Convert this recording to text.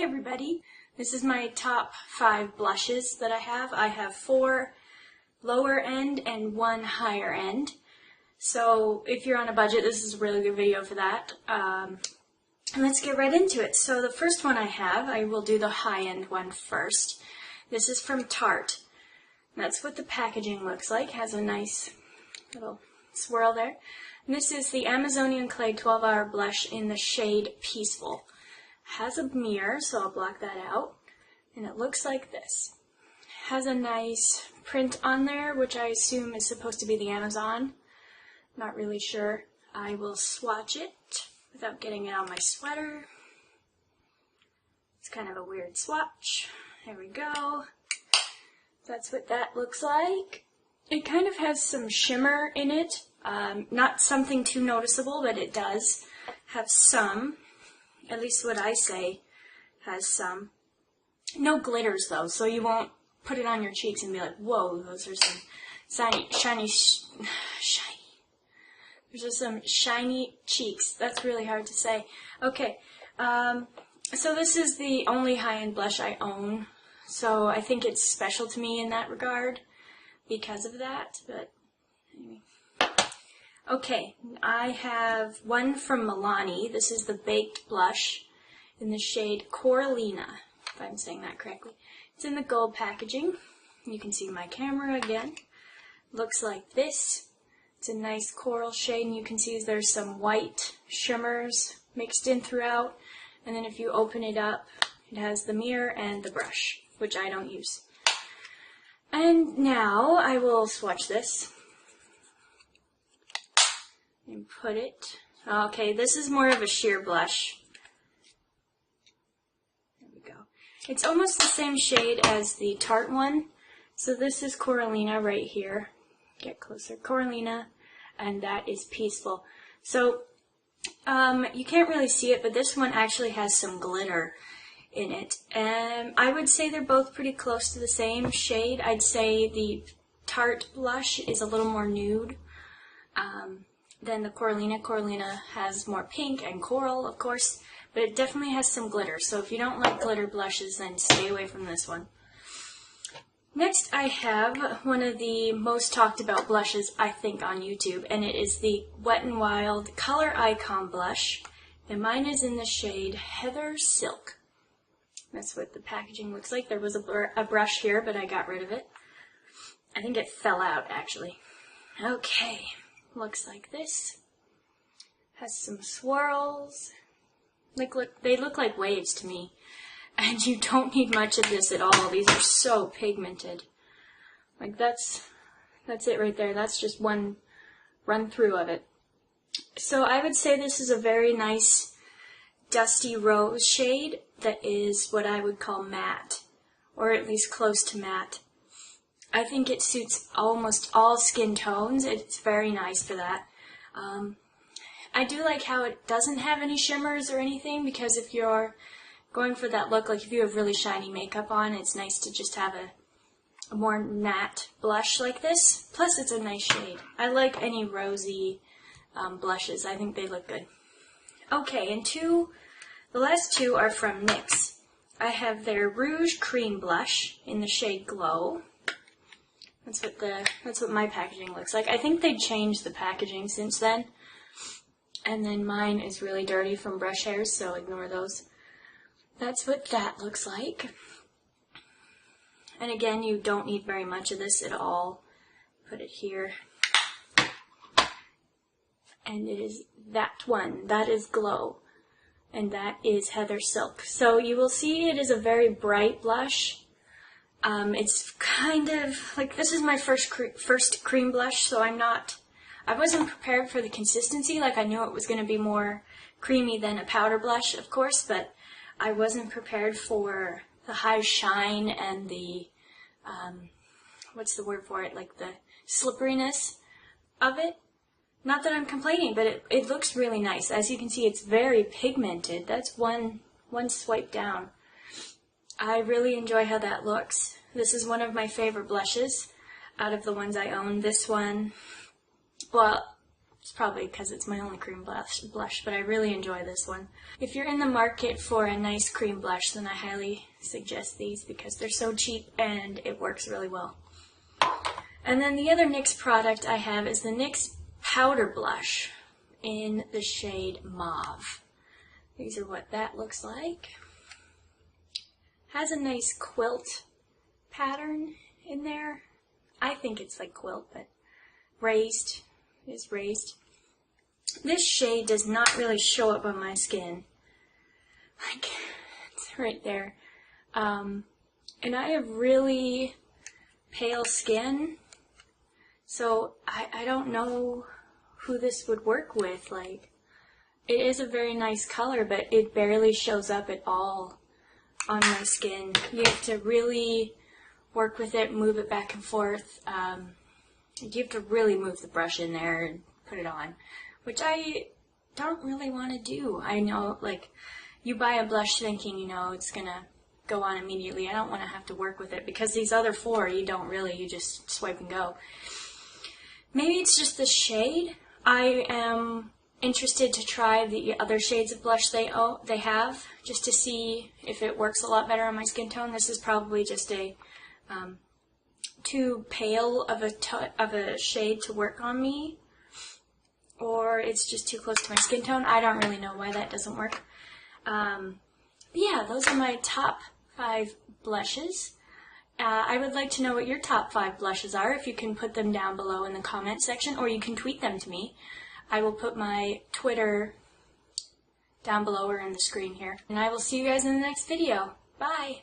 Hi everybody, this is my top 5 blushes that I have. I have 4 lower end and 1 higher end. So if you're on a budget, this is a really good video for that. And let's get right into it. So the first one I will do the high end one first. This is from Tarte. That's what the packaging looks like. Has a nice little swirl there. And this is the Amazonian Clay 12-Hour Blush in the shade Peaceful. Has a mirror, so I'll block that out. And it looks like this. Has a nice print on there, which I assume is supposed to be the Amazon. Not really sure. I will swatch it without getting it on my sweater. It's kind of a weird swatch. There we go. That's what that looks like. It kind of has some shimmer in it. Not something too noticeable, but it does have some. At least what I say has some. No glitters though, so you won't put it on your cheeks and be like, whoa, those are some shiny. There's just some shiny cheeks. That's really hard to say. Okay, so this is the only high-end blush I own. So I think it's special to me in that regard because of that, but anyway. Okay, I have one from Milani. This is the Baked Blush in the shade Coralina, if I'm saying that correctly. It's in the gold packaging. You can see my camera again. Looks like this. It's a nice coral shade, and you can see there's some white shimmers mixed in throughout. And then if you open it up, it has the mirror and the brush, which I don't use. And now I will swatch this. And put it. Okay, this is more of a sheer blush. There we go. It's almost the same shade as the Tarte one. So this is Coralina right here. Get closer. Coralina, and that is Peaceful. So you can't really see it, but this one actually has some glitter in it. And I would say they're both pretty close to the same shade. I'd say the Tarte blush is a little more nude. Then the Coralina. Coralina has more pink and coral, of course, but it definitely has some glitter. So if you don't like glitter blushes, then stay away from this one. Next, I have one of the most talked about blushes, I think, on YouTube, and it is the Wet n Wild Color Icon Blush, and mine is in the shade Heather Silk. That's what the packaging looks like. There was a brush here, but I got rid of it. I think it fell out, actually. Okay. Looks like this. Has some swirls. They look like waves to me. And you don't need much of this at all. These are so pigmented. Like that's it right there. That's just one run through of it. So I would say this is a very nice dusty rose shade that is what I would call matte, or at least close to matte. I think it suits almost all skin tones. It's very nice for that. I do like how it doesn't have any shimmers or anything, because if you're going for that look, like if you have really shiny makeup on, it's nice to just have a more matte blush like this. Plus it's a nice shade. I like any rosy blushes. I think they look good. Okay, and the last two are from NYX. I have their Rouge Cream Blush in the shade Glow. That's what my packaging looks like. I think they changed the packaging since then. And then mine is really dirty from brush hairs, so ignore those. That's what that looks like. And again, you don't need very much of this at all. Put it here. And it is that one. That is Glow. And that is Heather Silk. So you will see it is a very bright blush. It's kind of like, this is my first cream blush, so I wasn't prepared for the consistency. Like, I knew it was going to be more creamy than a powder blush, of course, but I wasn't prepared for the high shine and the, what's the word for it, like the slipperiness of it. Not that I'm complaining, but it looks really nice. As you can see, it's very pigmented. That's one swipe down. I really enjoy how that looks. This is one of my favorite blushes out of the ones I own. This one, well, It's probably because it's my only cream blush, but I really enjoy this one. If you're in the market for a nice cream blush, then I highly suggest these because they're so cheap and it works really well. And then the other NYX product I have is the NYX Powder Blush in the shade Mauve. These are what that looks like. Has a nice quilt pattern in there. I think it's like quilt, but raised. Is raised. This shade does not really show up on my skin. Like, it's right there. And I have really pale skin, so I don't know who this would work with. Like, it is a very nice color, but it barely shows up at all on my skin. You have to really work with it, move it back and forth. You have to really move the brush in there and put it on, which I don't really want to do. I know, like, you buy a blush thinking, you know, it's going to go on immediately. I don't want to have to work with it because these other four, you don't really, you just swipe and go. Maybe it's just the shade. I am interested to try the other shades of blush they have, just to see if it works a lot better on my skin tone. This is probably just a too pale of a shade to work on me, or it's just too close to my skin tone. I don't really know why that doesn't work. Yeah, those are my top 5 blushes. I would like to know what your top 5 blushes are. If you can put them down below in the comment section, or you can tweet them to me. I will put my Twitter down below or in the screen here. And I will see you guys in the next video. Bye!